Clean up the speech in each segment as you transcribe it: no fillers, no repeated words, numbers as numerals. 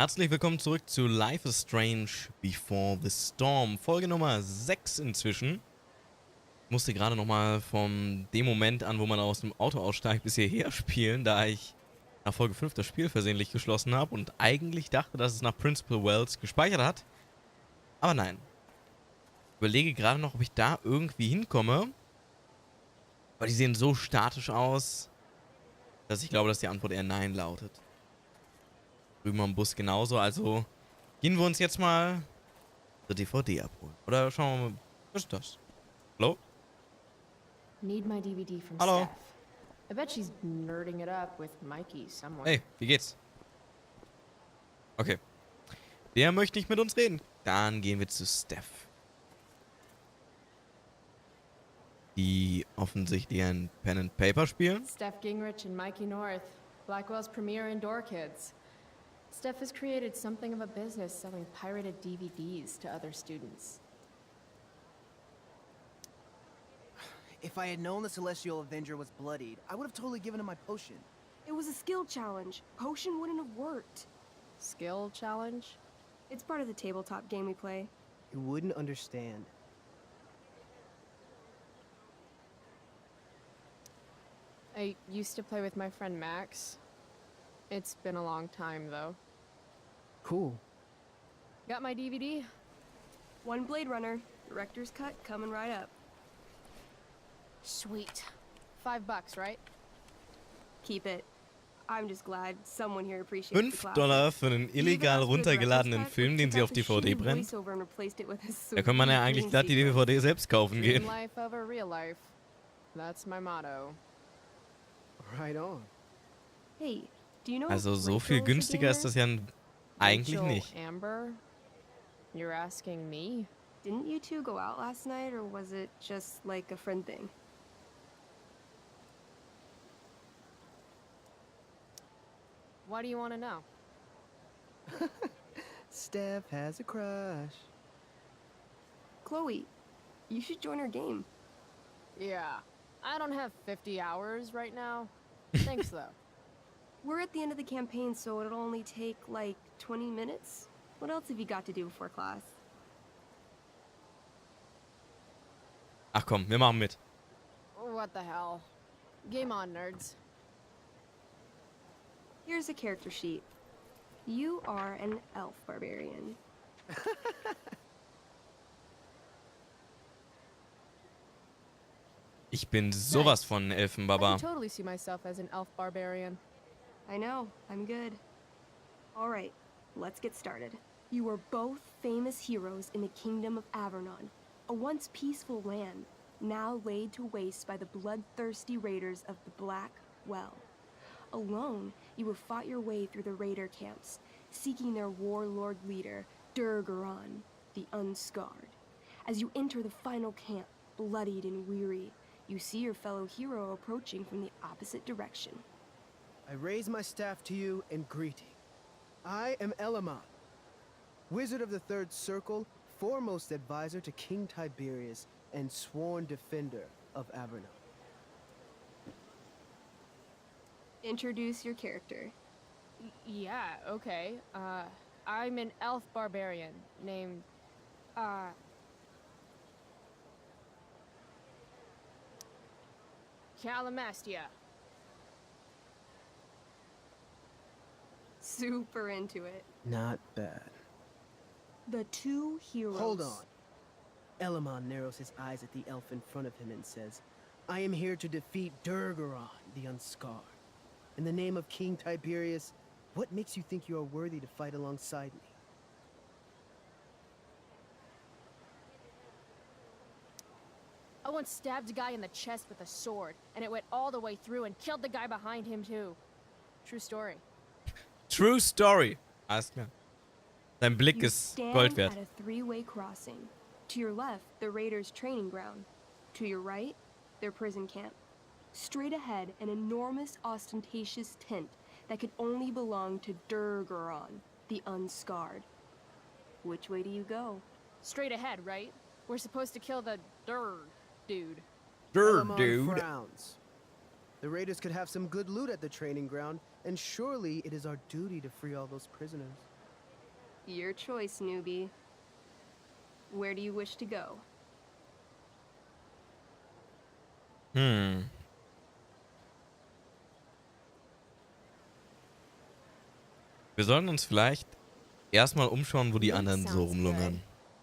Herzlich willkommen zurück zu Life is Strange Before the Storm. Folge Nummer 6 inzwischen. Musste gerade nochmal von dem Moment an, wo man aus dem Auto aussteigt, bis hierher spielen, da ich nach Folge 5 das Spiel versehentlich geschlossen habe und eigentlich dachte, dass es nach Principal Wells gespeichert hat. Aber nein. Überlege gerade noch, ob ich da irgendwie hinkomme. Aber die sehen so statisch aus, dass ich glaube, dass die Antwort eher Nein lautet. Drüben am Bus genauso, also gehen wir uns jetzt mal die DVD abholen. Oder schauen wir mal, was ist das? Hallo? Need my DVD from Hallo? Steph. I bet she's nerding it up with Mikey somewhere. Hey, wie geht's? Okay. Der möchte nicht mit uns reden. Dann gehen wir zu Steph. Die offensichtlich ein Pen and Paper spielen. Steph Gingrich and Mikey North, Blackwell's premier indoor kids. Steph has created something of a business selling pirated DVDs to other students. If I had known the Celestial Avenger was bloodied, I would have totally given him my potion. It was a skill challenge. Potion wouldn't have worked. Skill challenge? It's part of the tabletop game we play. You wouldn't understand. I used to play with my friend Max. It's been a long time, though. Cool. Got my DVD? One Blade Runner, director's cut coming right up. Sweet. $5, right? Keep it. I'm just glad someone here appreciates the classic. $5 für einen illegal runtergeladenen Film, den sie auf DVD brennen. Da kann man ja eigentlich glatt die DVD selbst kaufen gehen. Dream life over real life. That's my motto. Right on. Hey, do you know Also so viel günstiger ist das ja eigentlich nicht. Amber? You're asking me? Didn't you two go out last night, or was it just like a friend thing? Why do you want to know? Steph has a crush. Chloe, you should join our game. Yeah. I don't have 50 hours right now. Thanks, though. We're at the end of the campaign, so it'll only take, like, 20 minutes. What else have you got to do before class? Ach komm, wir machen mit. What the hell? Game on, nerds. Here's a character sheet. You are an elf barbarian. Ich bin sowas von I Elfenbaba. can totally see myself as an elf barbarian. I know, I'm good. All right, let's get started. You were both famous heroes in the kingdom of Avernon, a once peaceful land, now laid to waste by the bloodthirsty raiders of the Black Well. Alone, you have fought your way through the raider camps, seeking their warlord leader, Durgaron, the Unscarred. As you enter the final camp, bloodied and weary, you see your fellow hero approaching from the opposite direction. I raise my staff to you in greeting. I am Elamon, Wizard of the Third Circle, foremost advisor to King Tiberius, and sworn defender of Avernon. Introduce your character. Yeah, okay. I'm an elf barbarian named, Calamastia. Super into it. Not bad. The two heroes. Hold on. Elamon narrows his eyes at the elf in front of him and says, I am here to defeat Durgaron, the Unscarred. In the name of King Tiberius, what makes you think you are worthy to fight alongside me? I once stabbed a guy in the chest with a sword, and it went all the way through and killed the guy behind him too. True story. True Story. Alles klar. Dein Blick You ist stand Gold wert. at a three-way crossing. To your left, the raiders' training ground. To your right, their prison camp. Straight ahead, an enormous, ostentatious tent that could only belong to Durgaron, the Unscarred. Which way do you go? Straight ahead, right? We're supposed to kill the dude. Elamon frowns. The raiders could have some good loot at the training ground, and surely it is our duty to free all those prisoners. Your choice, newbie. Where do you wish to go? Hm. Wir sollten uns vielleicht erstmal umschauen, wo die Loot anderen so sounds rumlungern. good.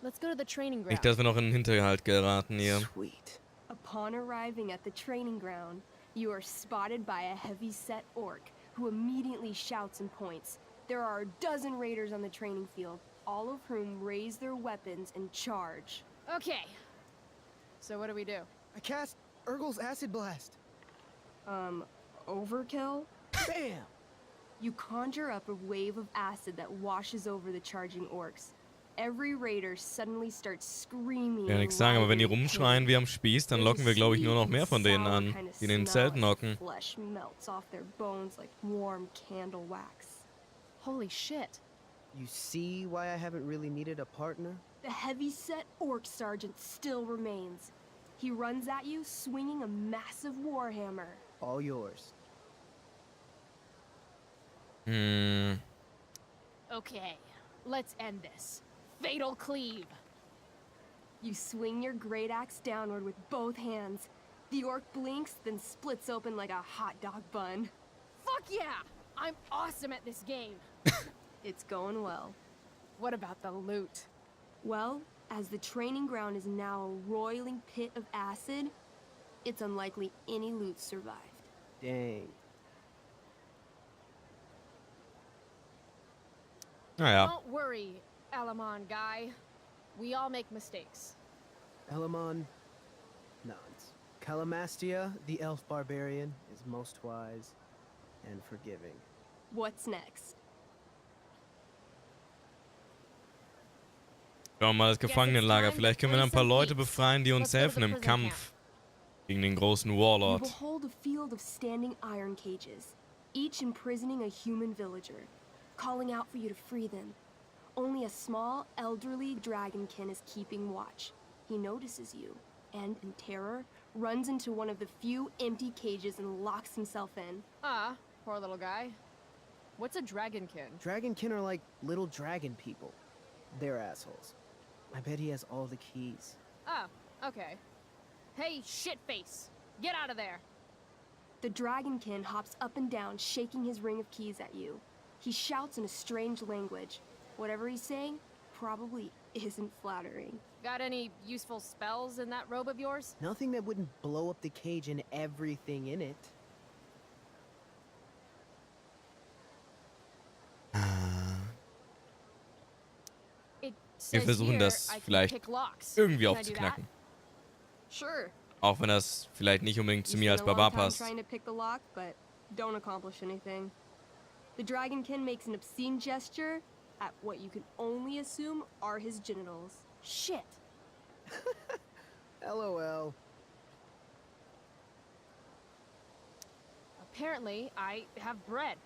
Let's go to the training Nicht, ground. dass wir noch in den Hinterhalt geraten hier. Sweet. Upon arriving at the training ground, you are spotted by a heavy-set orc who immediately shouts and points. There are a dozen raiders on the training field, all of whom raise their weapons and charge. Okay. So what do we do? I cast Urgel's Acid Blast. Overkill? Bam! You conjure up a wave of acid that washes over the charging orcs. Every raider suddenly starts screaming. Ich kann nichts sagen, aber wenn die rumschreien wie am Spieß, dann locken wir, glaube ich, nur noch mehr von denen an, die in den Zelten hocken. Flesh melts off their bones like warm candle wax. Holy shit. You see why I haven't really needed a partner? The heavy-set orc sergeant still remains. He runs at you, swinging a massive warhammer. All yours. Hm. Okay. Let's end this. Fatal cleave. You swing your great axe downward with both hands. The orc blinks, then splits open like a hot dog bun. Fuck yeah! I'm awesome at this game. It's going well. What about the loot? Well, as the training ground is now a roiling pit of acid, it's unlikely any loot survived. Dang. Naja. Don't worry, Alamon guy. We all make mistakes. Elamon nods. Calamastia, the elf barbarian, is most wise and forgiving. What's next? Schauen wir mal das Gefangenenlager. Vielleicht können wir dann ein paar Leute befreien, die uns helfen im Kampf gegen den großen You Warlord. behold a field of standing iron cages, each imprisoning a human villager, calling out for you to free them. Only a small, elderly dragonkin is keeping watch. He notices you, and in terror, runs into one of the few empty cages and locks himself in. Ah, poor little guy. What's a dragonkin? Dragonkin are like little dragon people. They're assholes. I bet he has all the keys. Oh, okay. Hey, shitface! Get out of there! The dragonkin hops up and down, shaking his ring of keys at you. He shouts in a strange language. Whatever he's saying probably isn't flattering. Got any useful spells in that robe of yours? Nothing that wouldn't blow up the cage and everything in it. It Wir says versuchen here das I can vielleicht pick locks. irgendwie Can I do that? aufzuknacken. Sure. Auch wenn das vielleicht nicht unbedingt zu You mir als spent a long Barbar time passt. trying to pick the lock, but don't accomplish anything. The dragonkin makes an obscene gesture at what you can only assume are his genitals. Shit! LOL. Apparently, I have bread.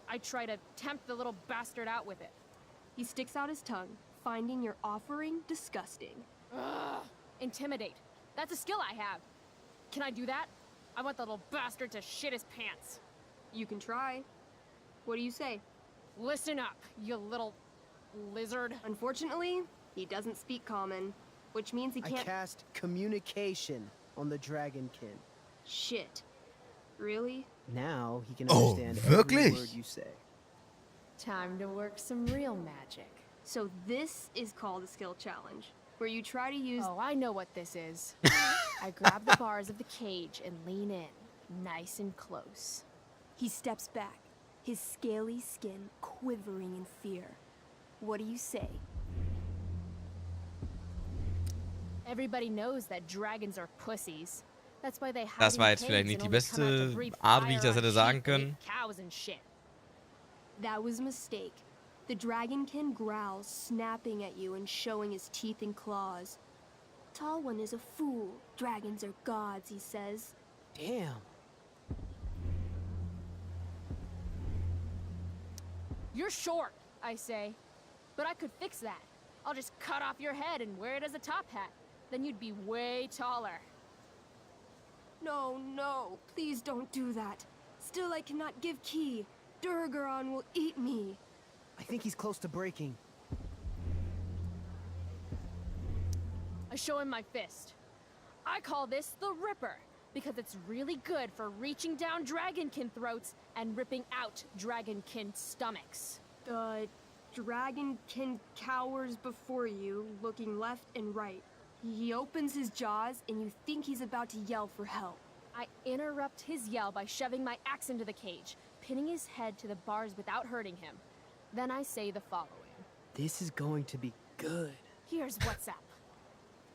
I try to tempt the little bastard out with it. He sticks out his tongue, finding your offering disgusting. Ugh! Intimidate. That's a skill I have. Can I do that? I want the little bastard to shit his pants. You can try. What do you say? Listen up, you little lizard. Unfortunately, he doesn't speak common, which means he I can't. cast communication on the dragonkin. Shit. Really? Now he can Oh, understand every wirklich? word you say. Time to work some real magic. So this is called a skill challenge, where you try to use. Oh, I know what this is. I grab the bars of the cage and lean in, nice and close. He steps back, his scaly skin quivering in fear. What do you say? Everybody knows that dragons are pussies. That's why they hide Das war in jetzt vielleicht caves nicht and die only come out to beste breathe Art, wie ich fire das on hätte sagen sheep können. and cows and shit. That was a mistake. The dragonkin growls, snapping at you and showing his teeth and claws. Tall One is a fool. Dragons are gods, he says. Damn. You're short, I say. But I could fix that. I'll just cut off your head and wear it as a top hat. Then you'd be way taller. No, no, please don't do that. Still, I cannot give key. Durgaron will eat me. I think he's close to breaking. show him my fist. I call this the Ripper, because it's really good for reaching down dragonkin throats and ripping out dragonkin stomachs. The dragonkin cowers before you, looking left and right. He opens his jaws, and you think he's about to yell for help. I interrupt his yell by shoving my axe into the cage, pinning his head to the bars without hurting him. Then I say the following. This is going to be good. Here's what's up.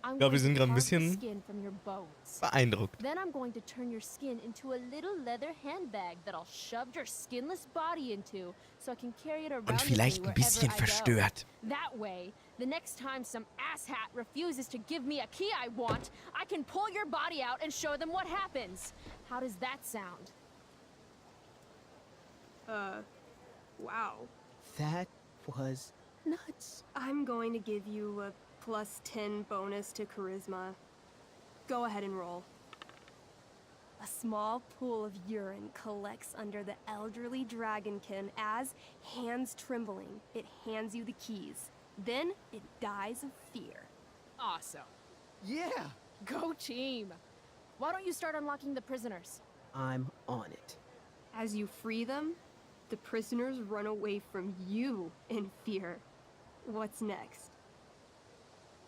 I'm glaube, wir going sind to gerade ein carve the bisschen skin from your bones. beeindruckt. Then I'm going to turn your skin into a little leather handbag that I'll shove your skinless body into so I can carry it around Und with me vielleicht ein bisschen wherever I go. verstört. That way, the next time some asshat refuses to give me a key I want, I can pull your body out and show them what happens. How does that sound? Wow. That was nuts. I'm going to give you a +10 bonus to charisma. Go ahead and roll. A small pool of urine collects under the elderly dragonkin as, hands trembling, it hands you the keys. Then it dies of fear. Awesome. Yeah, Go team. Why don't you start unlocking the prisoners? I'm on it. As you free them, the prisoners run away from you in fear. What's next?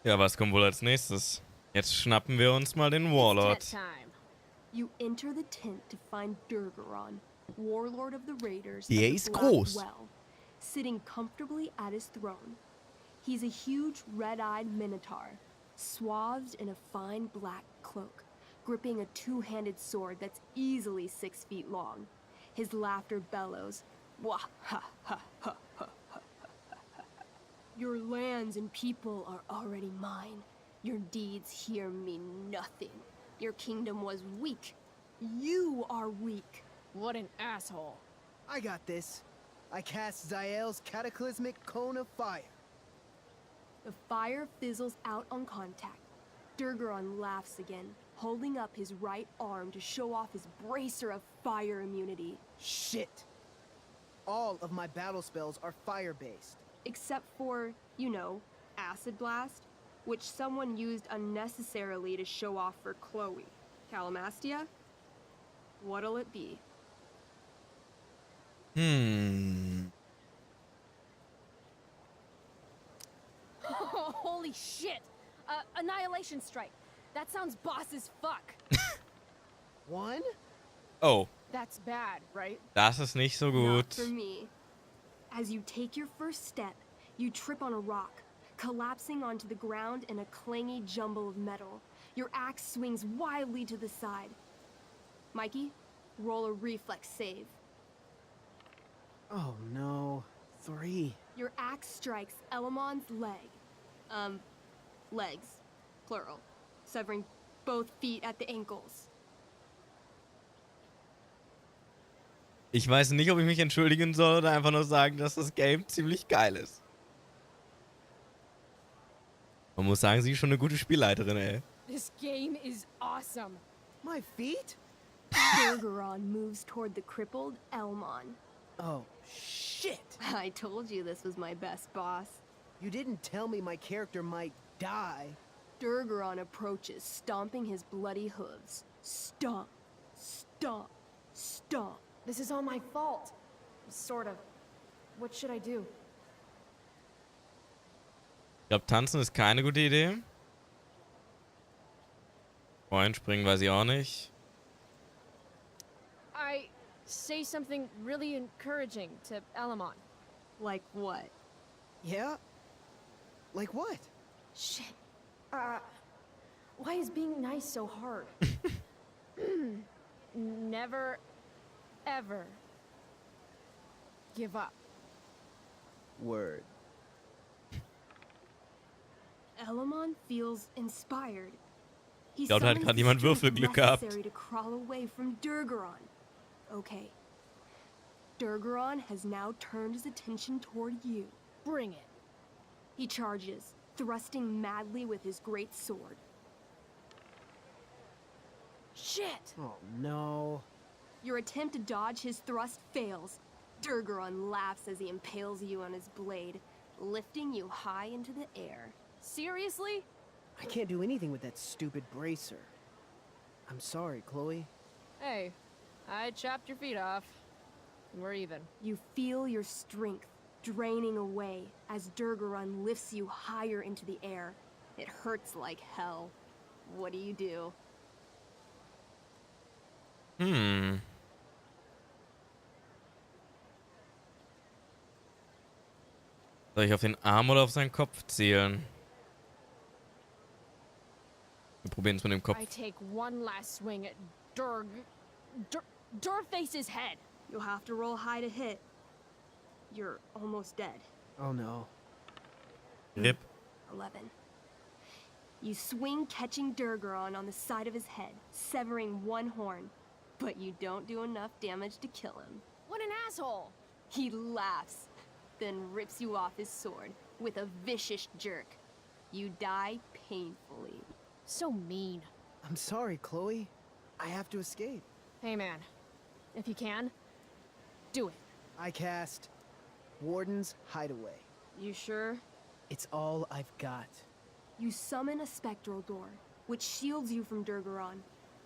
Ja, was kommt wohl als nächstes? Jetzt schnappen wir uns mal den It's Warlord. tent time. You enter the tent to find Durgaron, warlord of the raiders of Der the ist Black groß. Well, sitting comfortably at his throne. He's a huge red-eyed minotaur, swathed in a fine black cloak, gripping a two-handed sword that's easily 6 feet long. His laughter bellows, "Wah ha ha ha ha ha ha. Your lands and people are already mine. Your deeds here mean nothing. Your kingdom was weak. You are weak." What an asshole. I got this. I cast Zael's cataclysmic cone of fire. The fire fizzles out on contact. Durgaron laughs again, holding up his right arm to show off his bracer of fire immunity. Shit. All of my battle spells are fire-based. Except for, you know, Acid Blast, which someone used unnecessarily to show off for Chloe. Calamastia? What'll it be? Holy shit! Annihilation Strike. That sounds boss as fuck. One? Oh, That's bad, right? das ist nicht so Not for gut. me. As you take your first step, you trip on a rock, collapsing onto the ground in a clangy jumble of metal. Your axe swings wildly to the side. Mikey, roll a reflex save. Oh no. 3. Your axe strikes Elamon's leg. Legs. Plural. Severing both feet at the ankles. Ich weiß nicht, ob ich mich entschuldigen soll oder einfach nur sagen, dass das Game ziemlich geil ist. Man muss sagen, sie ist schon eine gute Spielleiterin, ey. This game is awesome. My feet? Durgaron moves toward the crippled Elmon. Oh, shit. I told you this was my best boss. You didn't tell me my character might die. Durgaron approaches, stomping his bloody hooves. Stomp, stomp, stomp. This is all my fault. Sort of. What should I do? Ich glaube, tanzen ist keine gute Idee. Vorhin springen weiß ich auch nicht. I say something really encouraging to Elamon. Like what? Yeah? Like what? Shit. Why is being nice so hard? Never, ever give up. Word. Elamon feels inspired. He glaube, da hat summons gerade the jemand strength Würfelglück gehabt. necessary to crawl away from Durgaron. Okay. Durgaron has now turned his attention toward you. Bring it. He charges, thrusting madly with his great sword. Shit! Oh no. Your attempt to dodge his thrust fails. Durgaron laughs as he impales you on his blade, lifting you high into the air. Seriously? I can't do anything with that stupid bracer. I'm sorry, Chloe. Hey, I chopped your feet off. We're even. You feel your strength draining away as Durgaron lifts you higher into the air. It hurts like hell. What do? Soll ich auf den Arm oder auf seinen Kopf zielen? Wir probieren es mit dem Kopf. I take one last swing at Durface's head. You'll have to roll high to hit. You're almost dead. Oh no. Rip. 11. You swing, catching Durgaron on the side of his head, severing one horn. But you don't do enough damage to kill him. What an asshole! He laughs, then rips you off his sword with a vicious jerk. You die painfully. So mean. I'm sorry, Chloe. I have to escape. Hey man, if you can, do it. I cast Warden's Hideaway. You sure? It's all I've got. You summon a spectral door, which shields you from Durgaron.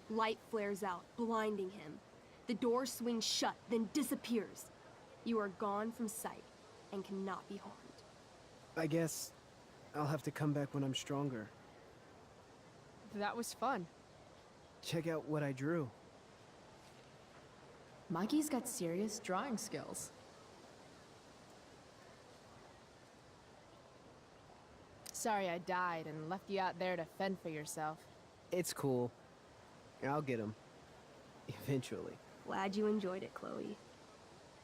Light flares out, blinding him. The door swings shut, then disappears. You are gone from sight and cannot be harmed. I guess I'll have to come back when I'm stronger. That was fun. Check out what I drew. Mikey's got serious drawing skills. Sorry I died and left you out there to fend for yourself. It's cool. I'll get him. Eventually. Glad you enjoyed it, Chloe.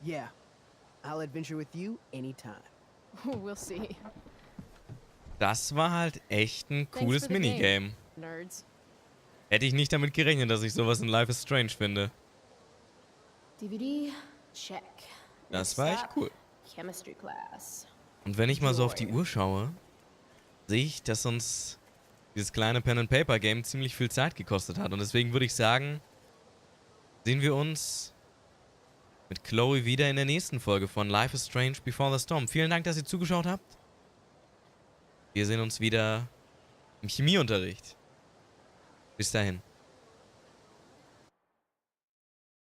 Yeah. I'll adventure with you anytime. We'll see. Das war halt echt ein Thanks cooles for the game, Minigame. nerds. Hätte ich nicht damit gerechnet, dass ich sowas in Life is Strange finde. DVD, check. Das Next war echt up, cool. Chemistry class. Und wenn ich mal so auf die Uhr schaue, sehe ich, dass uns dieses kleine Pen-and-Paper-Game ziemlich viel Zeit gekostet hat. Und deswegen würde ich sagen, sehen wir uns mit Chloe wieder in der nächsten Folge von Life is Strange Before the Storm. Vielen Dank, dass ihr zugeschaut habt. Wir sehen uns wieder im Chemieunterricht. Bis dahin.